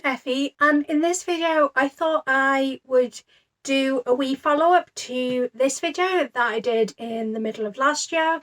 Effie, and in this video I thought I would do a wee follow-up to this video that I did in the middle of last year,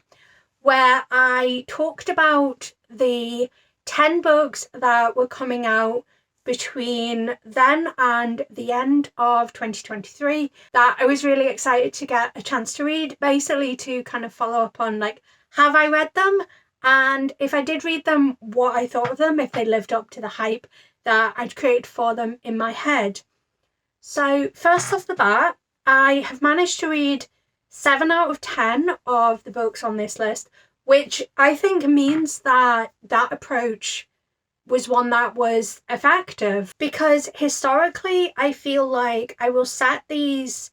where I talked about the 10 books that were coming out between then and the end of 2023 that I was really excited to get a chance to read, basically to kind of follow up on, like, have I read them? And if I did read them, what I thought of them, if they lived up to the hype that I'd created for them in my head. So first off the bat, I have managed to read 7 out of 10 of the books on this list, which I think means that that approach was one that was effective, because historically I feel like I will set these,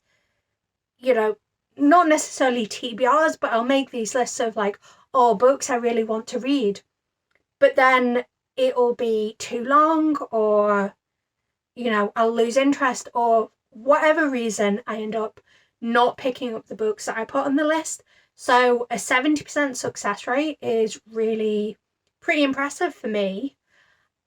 not necessarily TBRs, but I'll make these lists of like, oh, books I really want to read, but then it'll be too long, or I'll lose interest, or whatever reason I end up not picking up the books that I put on the list. So a 70% success rate is really pretty impressive for me.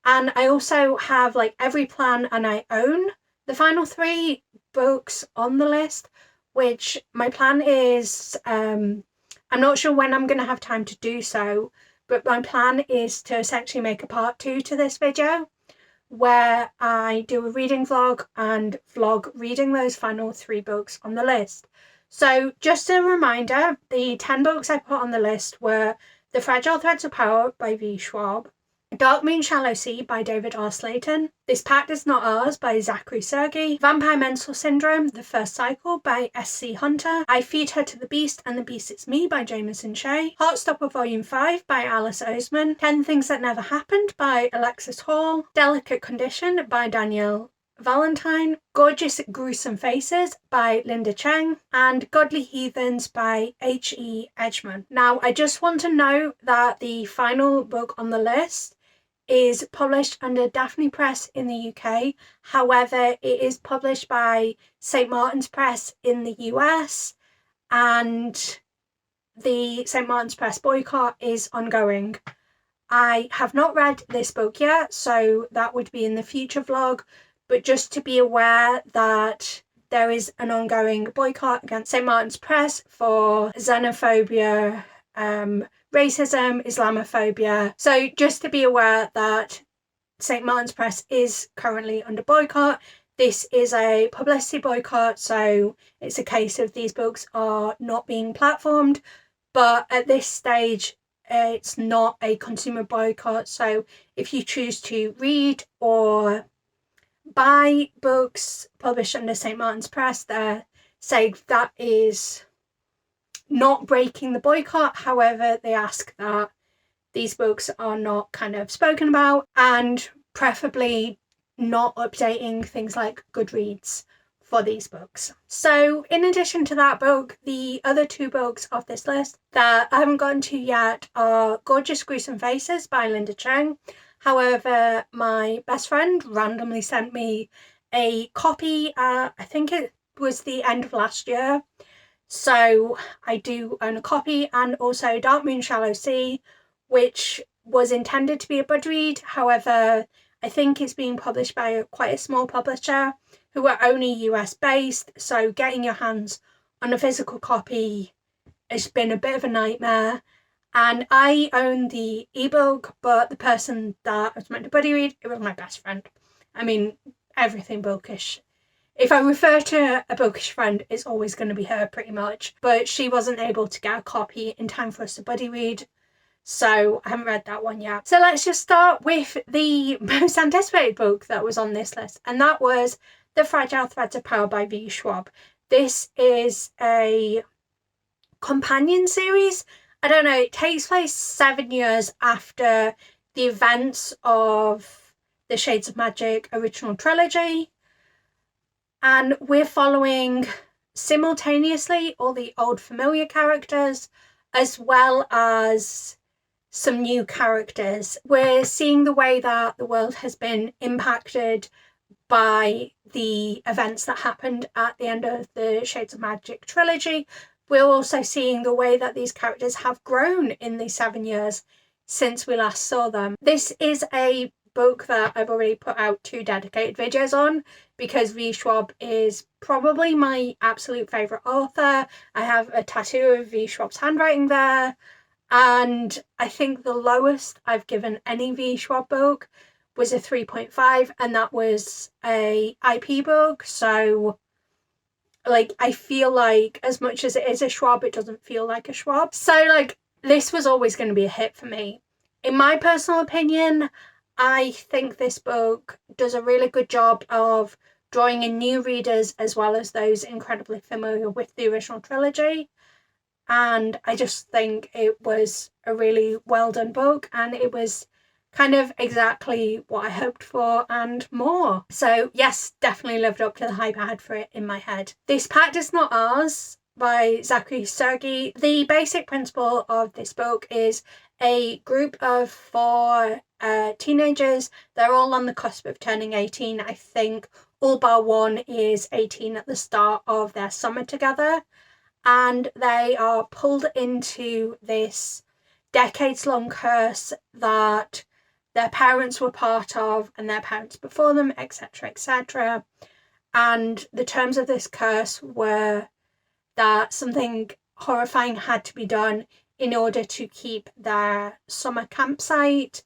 And I also have like every plan, and I own the final 3 books on the list, which my plan is, I'm not sure when I'm going to have time to do so, but my plan is to essentially make a part 2 to this video, where I do a reading vlog and vlog reading those final 3 books on the list. So just a reminder, the 10 books I put on the list were The Fragile Threads of Power by V. Schwab, Darkmoon Shallow Sea by David R. Slayton, This Pact Is Not Ours by Zachary Sergey, Vampire Mental Syndrome, The First Cycle by S.C. Hunter, I Feed Her to the Beast and the Beast It's Me by Jameson Shea, Heartstopper Volume 5 by Alice Oseman, 10 Things That Never Happened by Alexis Hall, Delicate Condition by Danielle Valentine, Gorgeous Gruesome Faces by Linda Cheng, and Godly Heathens by H.E. Edgman. Now, I just want to note that the final book on the list is published under Daphne Press in the UK. However, it is published by St. Martin's Press in the US, and the St. Martin's Press boycott is ongoing. I have not read this book yet, so that would be in the future vlog, but just to be aware that there is an ongoing boycott against St. Martin's Press for xenophobia, racism, Islamophobia. So just to be aware that St. Martin's Press is currently under boycott. This is a publicity boycott, so it's a case of these books are not being platformed, but at this stage it's not a consumer boycott. So if you choose to read or buy books published under St. Martin's Press, they're saying that is not breaking the boycott. However, they ask that these books are not kind of spoken about, and preferably not updating things like Goodreads for these books. So in addition to that book, the other 2 books off this list that I haven't gotten to yet are Gorgeous Gruesome Faces by Linda Cheng. However, my best friend randomly sent me a copy, I think it was the end of last year, so I do own a copy, and also Darkmoon Shallow Sea, which was intended to be a bud read. However, I think it's being published by quite a small publisher who are only US based, so getting your hands on a physical copy has been a bit of a nightmare. And I own the ebook, but the person that I was meant to buddy read, it was my best friend. I mean, everything bookish. If I refer to a bookish friend, it's always going to be her pretty much. But she wasn't able to get a copy in time for us to buddy read, so I haven't read that one yet. So let's just start with the most anticipated book that was on this list, and that was The Fragile Threads of Power by V. Schwab. This is a companion series. I don't know, it takes place 7 years after the events of the Shades of Magic original trilogy, and we're following simultaneously all the old familiar characters as well as some new characters. We're seeing the way that the world has been impacted by the events that happened at the end of the Shades of Magic trilogy. We're also seeing the way that these characters have grown in these 7 years since we last saw them. This is a book that I've already put out 2 dedicated videos on, because V. Schwab is probably my absolute favourite author. I have a tattoo of V. Schwab's handwriting there, and I think the lowest I've given any V. Schwab book was a 3.5, and that was a IP book. So like, I feel like as much as it is a Schwab, it doesn't feel like a Schwab. So like, this was always going to be a hit for me. In my personal opinion, I think this book does a really good job of drawing in new readers as well as those incredibly familiar with the original trilogy. And I just think it was a really well done book, and it was kind of exactly what I hoped for and more. So yes, definitely lived up to the hype I had for it in my head. This Pact Is Not Ours by Zachary Sergey. The basic principle of this book is a group of 4 teenagers. They're all on the cusp of turning 18. I think all bar one is 18 at the start of their summer together. And they are pulled into this decades-long curse that their parents were part of, and their parents before them, etc., etc. And the terms of this curse were that something horrifying had to be done in order to keep their summer campsite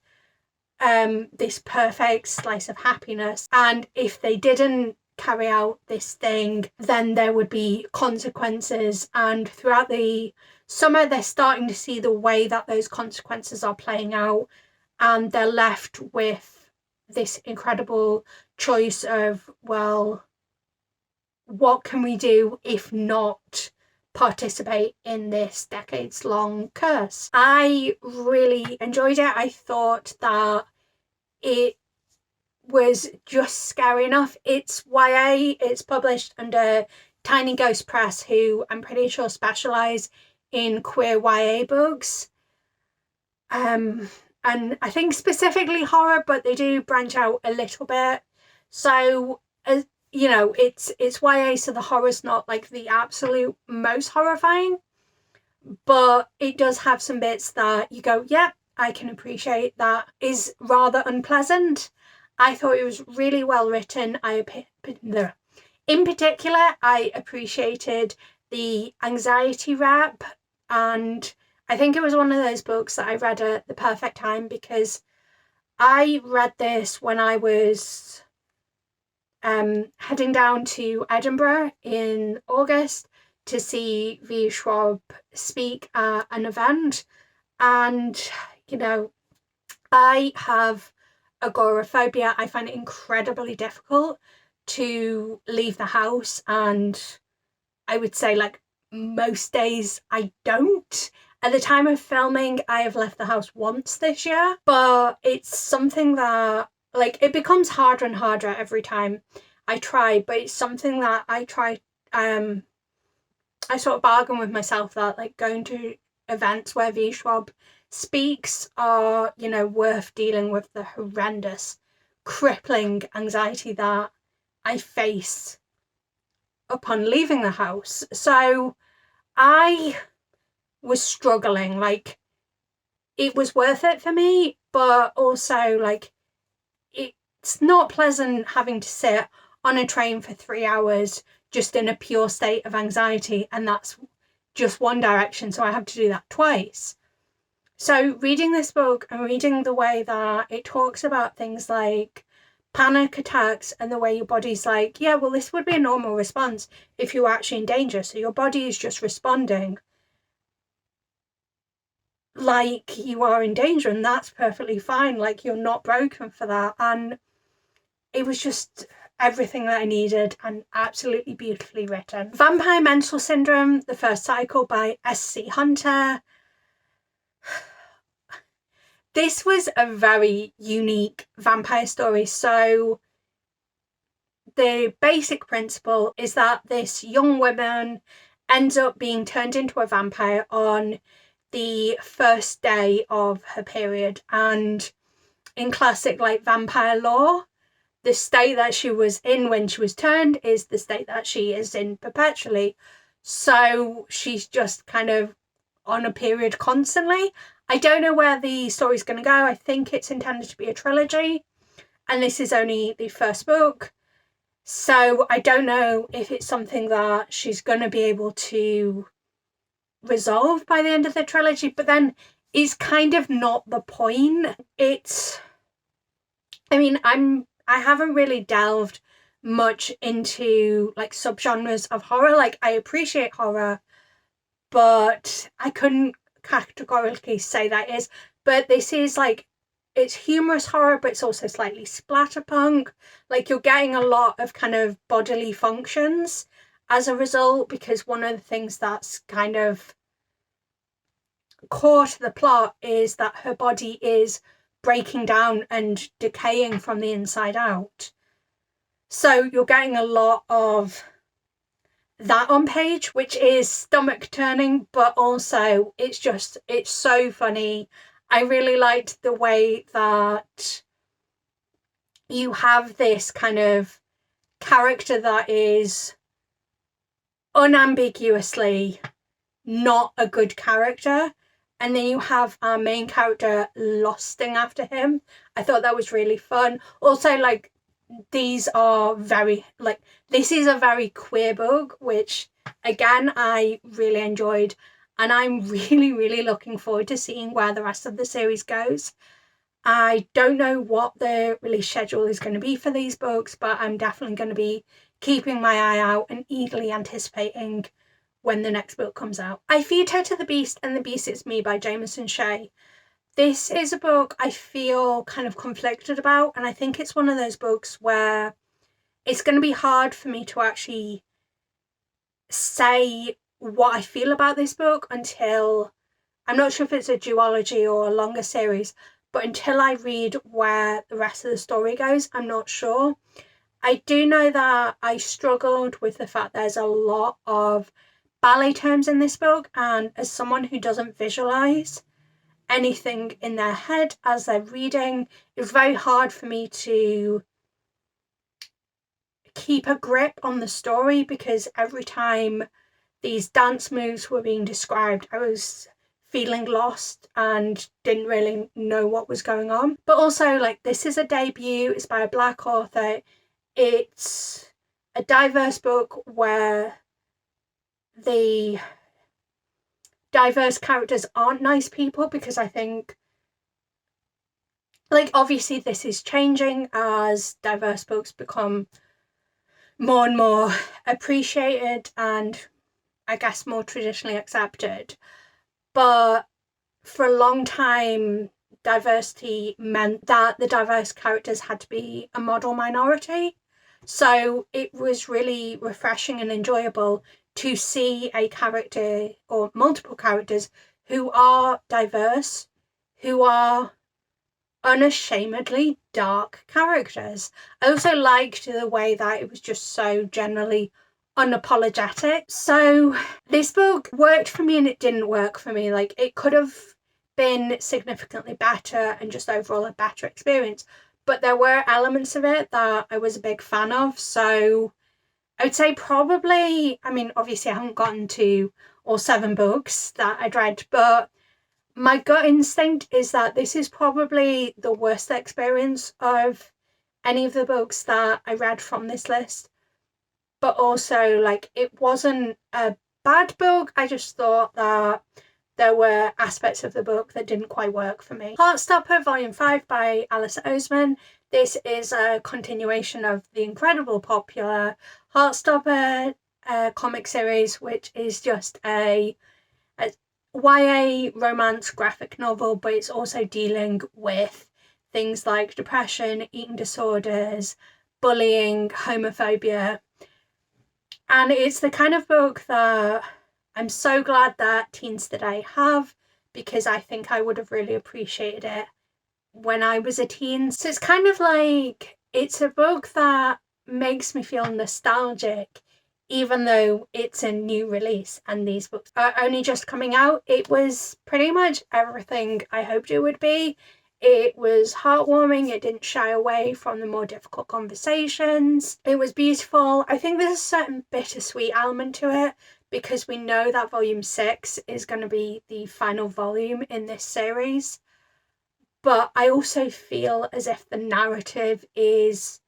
this perfect slice of happiness. And if they didn't carry out this thing, then there would be consequences. And throughout the summer, they're starting to see the way that those consequences are playing out, and they're left with this incredible choice of, well, what can we do if not participate in this decades-long curse? I really enjoyed it. I thought that it was just scary enough. It's YA, it's published under Tiny Ghost Press, who I'm pretty sure specialise in queer YA books. And I think specifically horror, but they do branch out a little bit. So, you know, it's YA, so the horror's not like the absolute most horrifying, but it does have some bits that you go, yeah, I can appreciate that is rather unpleasant. I thought it was really well written. In particular, I appreciated the anxiety rap, and I think it was one of those books that I read at the perfect time, because I read this when I was heading down to Edinburgh in August to see V. Schwab speak at an event. And, you know, I have agoraphobia. I find it incredibly difficult to leave the house, and I would say like most days I don't. At the time of filming, I have left the house once this year, but it's something that, like, it becomes harder and harder every time I try, but it's something that I try, I sort of bargain with myself that, like, going to events where V. Schwab speaks are, you know, worth dealing with the horrendous, crippling anxiety that I face upon leaving the house. So I was struggling. Like, it was worth it for me, but also, like, it's not pleasant having to sit on a train for 3 hours just in a pure state of anxiety, and that's just one direction, so I have to do that twice. So reading this book and reading the way that it talks about things like panic attacks and the way your body's like, yeah, well, this would be a normal response if you were actually in danger, so your body is just responding like you are in danger, and that's perfectly fine. Like, you're not broken for that. And it was just everything that I needed, and absolutely beautifully written. Vampire Mental Syndrome, the first cycle by S.C. Hunter. This was a very unique vampire story. So the basic principle is that this young woman ends up being turned into a vampire on the first day of her period, and in classic like vampire lore, the state that she was in when she was turned is the state that she is in perpetually. So she's just kind of on a period constantly. I don't know where the story's going to go. I think it's intended to be a trilogy. and this is only the first book. So I don't know if it's something that she's going to be able to resolve by the end of the trilogy, but then it's kind of not the point. I haven't really delved much into like subgenres of horror. Like, I appreciate horror, but I couldn't categorically say that is. But this is like, it's humorous horror, but it's also slightly splatterpunk. Like, you're getting a lot of kind of bodily functions as a result, because one of the things that's kind of core to the plot is that her body is breaking down and decaying from the inside out. So you're getting a lot of that on page, which is stomach turning, but also it's so funny. I really liked the way that you have this kind of character that is unambiguously not a good character, and then you have our main character lusting after him. I thought that was really fun. Also, like, these are very, like, this is a very queer book, which again I really enjoyed, and I'm really, really looking forward to seeing where the rest of the series goes. I don't know what the release schedule is going to be for these books, but I'm definitely going to be keeping my eye out and eagerly anticipating when the next book comes out. I Feed Her to the Beast and the Beast It's Me by Jameson Shea. This is a book I feel kind of conflicted about, and I think it's one of those books where it's going to be hard for me to actually say what I feel about this book until, I'm not sure if it's a duology or a longer series, but until I read where the rest of the story goes, I'm not sure. I do know that I struggled with the fact there's a lot of ballet terms in this book, and as someone who doesn't visualize anything in their head as they're reading, it's very hard for me to keep a grip on the story, because every time these dance moves were being described, I was feeling lost and didn't really know what was going on. But also, like, this is a debut, it's by a Black author, it's a diverse book where the diverse characters aren't nice people, because I think, like, obviously this is changing as diverse books become more and more appreciated and I guess more traditionally accepted. But for a long time, diversity meant that the diverse characters had to be a model minority. So it was really refreshing and enjoyable to see a character or multiple characters who are diverse, who are unashamedly dark characters. I also liked the way that it was just so generally unapologetic. So this book worked for me and it didn't work for me. Like, it could have been significantly better and just overall a better experience, but there were elements of it that I was a big fan of. So I would say probably, I mean, obviously I haven't gotten to all 7 books that I'd read, but my gut instinct is that this is probably the worst experience of any of the books that I read from this list. But also, like, it wasn't a bad book, I just thought that there were aspects of the book that didn't quite work for me. Heartstopper Volume 5 by Alice Oseman. This is a continuation of the incredibly popular Heartstopper comic series, which is just a YA romance graphic novel, but it's also dealing with things like depression, eating disorders, bullying, homophobia. And it's the kind of book that I'm so glad that teens today have, because I think I would have really appreciated it when I was a teen. So it's kind of like, it's a book that makes me feel nostalgic, even though it's a new release and these books are only just coming out. It was pretty much everything I hoped it would be. It was heartwarming, it didn't shy away from the more difficult conversations. It was beautiful. I think there's a certain bittersweet element to it, because we know that Volume 6 is going to be the final volume in this series. but I also feel as if the narrative is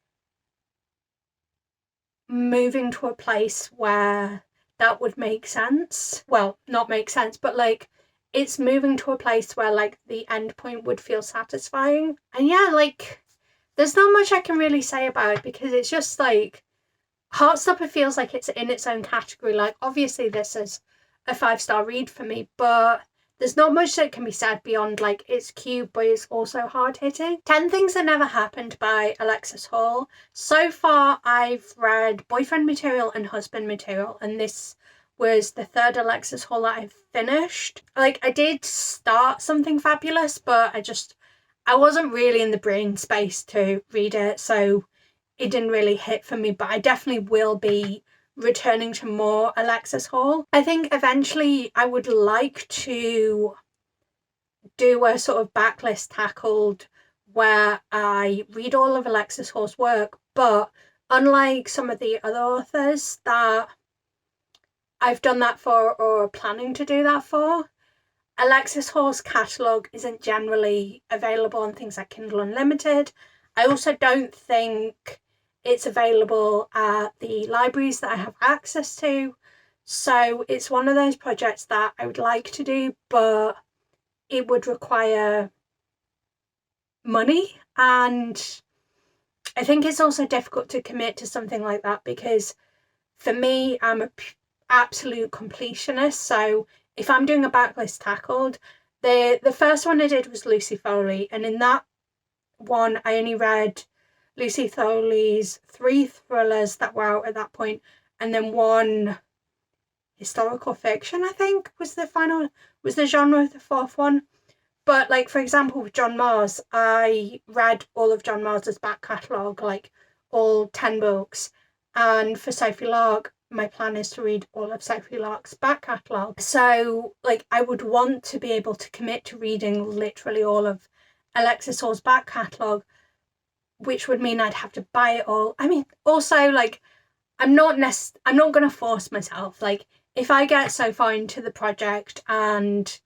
moving to a place where that would make sense. Well, not make sense, but like it's moving to a place where like the end point would feel satisfying. And yeah, like there's not much I can really say about it, because it's just like Heartstopper feels like it's in its own category. Like obviously this is a 5-star read for me, but there's not much that can be said beyond like it's cute, but it's also hard hitting. 10 Things That Never Happened by Alexis Hall. So far, I've read Boyfriend Material and Husband Material, and this was the third Alexis Hall that I've finished. Like I did start Something Fabulous, but I wasn't really in the brain space to read it, so it didn't really hit for me, but I definitely will be returning to more Alexis Hall. I think eventually I would like to do a sort of backlist tackled where I read all of Alexis Hall's work, but unlike some of the other authors that I've done that for or planning to do that for, Alexis Hall's catalogue isn't generally available on things like Kindle Unlimited. I also don't think it's available at the libraries that I have access to. So it's one of those projects that I would like to do, but it would require money. And I think it's also difficult to commit to something like that because for me, I'm an absolute completionist. So if I'm doing a backlist tackled, the first one I did was Lucy Foley, and in that one I only read Lucy Foley's 3 thrillers that were out at that point, and then 1 historical fiction, I think, was the genre of the 4th one. But like for example with John Mars, I read all of John Mars's back catalogue, like all 10 books, and for Sophie Lark my plan is to read all of Sophie Lark's back catalogue. So like I would want to be able to commit to reading literally all of Alexis Hall's back catalogue, which would mean I'd have to buy it all. I mean, also like I'm not going to force myself. Like if I get so far into the project and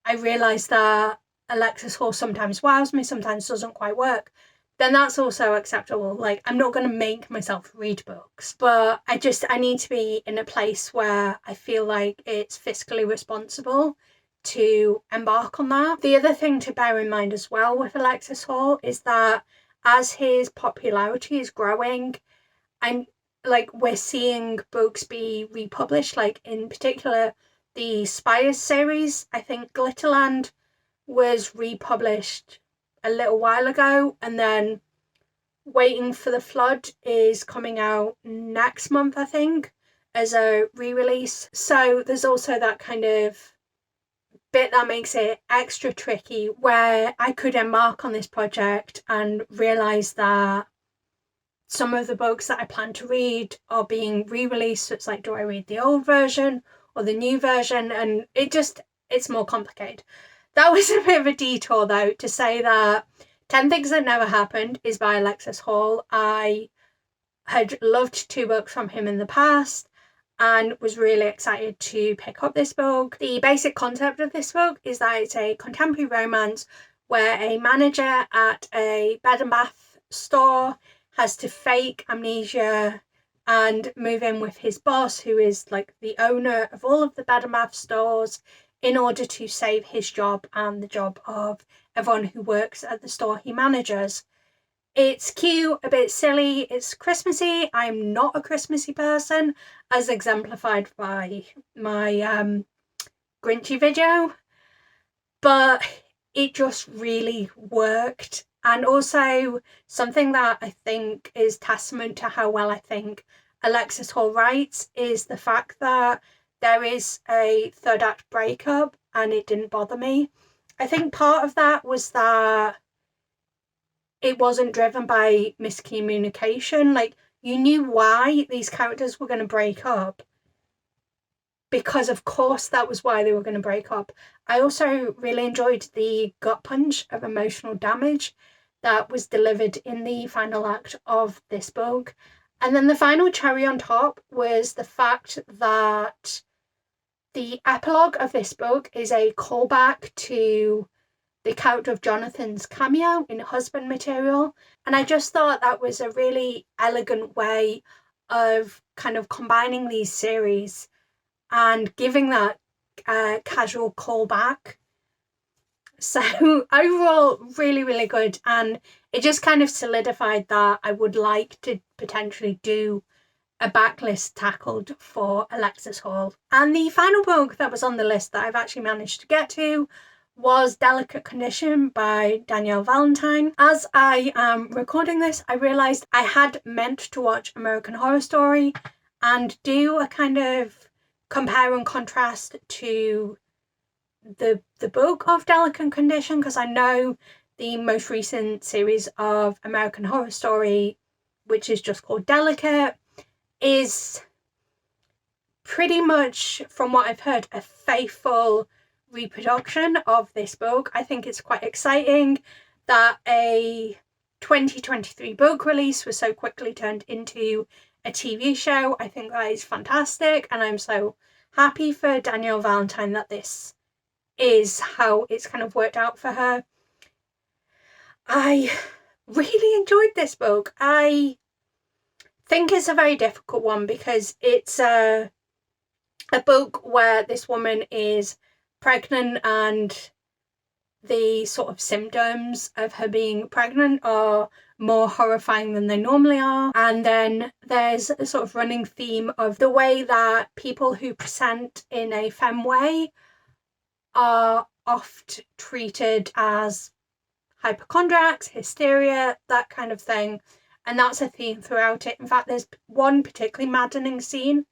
I realise that Alexis Hall sometimes wows me, sometimes doesn't quite work, then that's also acceptable. Like I'm not going to make myself read books, but I need to be in a place where I feel like it's fiscally responsible to embark on that. The other thing to bear in mind as well with Alexis Hall is that as his popularity is growing, we're seeing books be republished, like in particular the Spires series. I think Glitterland was republished a little while ago, and then Waiting for the Flood is coming out next month, I think, as a re-release. So there's also that kind of bit that makes it extra tricky, where I could embark on this project and realise that some of the books that I plan to read are being re-released. So it's like, do I read the old version or the new version? And it's more complicated. That was a bit of a detour though to say that 10 Things That Never Happened is by Alexis Hall. I had loved 2 books from him in the past and was really excited to pick up this book. The basic concept of this book is that it's a contemporary romance where a manager at a bed and bath store has to fake amnesia and move in with his boss, who is like the owner of all of the bed and bath stores, in order to save his job and the job of everyone who works at the store he manages. It's cute, a bit silly, it's Christmassy. I'm not a Christmassy person, as exemplified by my Grinchy video, but it just really worked. And also something that I think is testament to how well I think Alexis Hall writes is the fact that there is a 3rd act breakup and it didn't bother me. I think part of that was that it wasn't driven by miscommunication. Like you knew why these characters were going to break up, because of course that was why they were going to break up. I also really enjoyed the gut punch of emotional damage that was delivered in the final act of this book. And then the final cherry on top was the fact that the epilogue of this book is a callback to the character of Jonathan's cameo in Husband Material. And I just thought that was a really elegant way of kind of combining these series and giving that casual callback. So overall, really, really good. And it just kind of solidified that I would like to potentially do a backlist tackled for Alexis Hall. And the final book that was on the list that I've actually managed to get to was Delicate Condition by Danielle Valentine. As I am recording this, I realised I had meant to watch American Horror Story and do a kind of compare and contrast to the book of Delicate Condition, because I know the most recent series of American Horror Story, which is just called Delicate, is pretty much, from what I've heard, a faithful reproduction of this book. I think it's quite exciting that a 2023 book release was so quickly turned into a TV show. I think that is fantastic, and I'm so happy for Danielle Valentine that this is how it's kind of worked out for her. I really enjoyed this book. I think it's a very difficult one because it's a book where this woman is pregnant and the sort of symptoms of her being pregnant are more horrifying than they normally are. And then there's a sort of running theme of the way that people who present in a femme way are oft treated as hypochondriacs, hysteria, that kind of thing. And that's a theme throughout it. In fact, there's one particularly maddening scene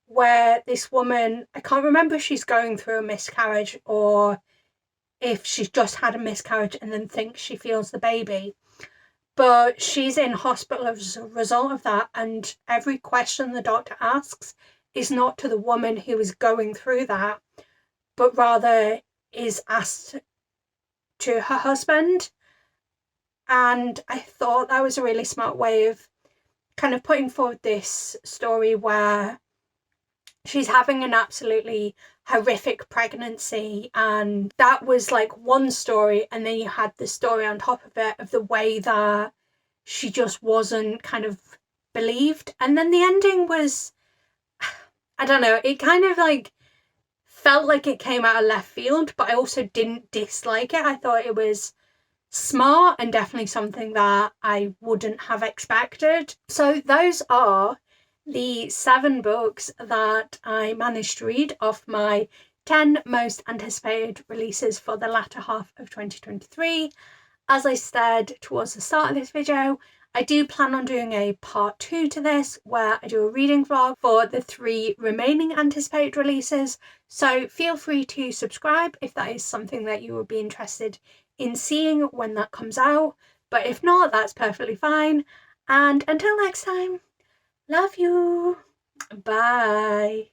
where this woman, I can't remember if she's going through a miscarriage or if she's just had a miscarriage and then thinks she feels the baby, but she's in hospital as a result of that, and every question the doctor asks is not to the woman who is going through that, but rather is asked to her husband. And I thought that was a really smart way of kind of putting forward this story where she's having an absolutely horrific pregnancy, and that was like one story, and then you had the story on top of it of the way that she just wasn't kind of believed. And then the ending was, I don't know, it kind of like felt like it came out of left field, but I also didn't dislike it. I thought it was smart and definitely something that I wouldn't have expected. So those are the 7 books that I managed to read off my 10 most anticipated releases for the latter half of 2023. As I said towards the start of this video, I do plan on doing a part 2 to this where I do a reading vlog for the 3 remaining anticipated releases, so feel free to subscribe if that is something that you would be interested in seeing when that comes out, but if not, that's perfectly fine. And until next time, love you. Bye.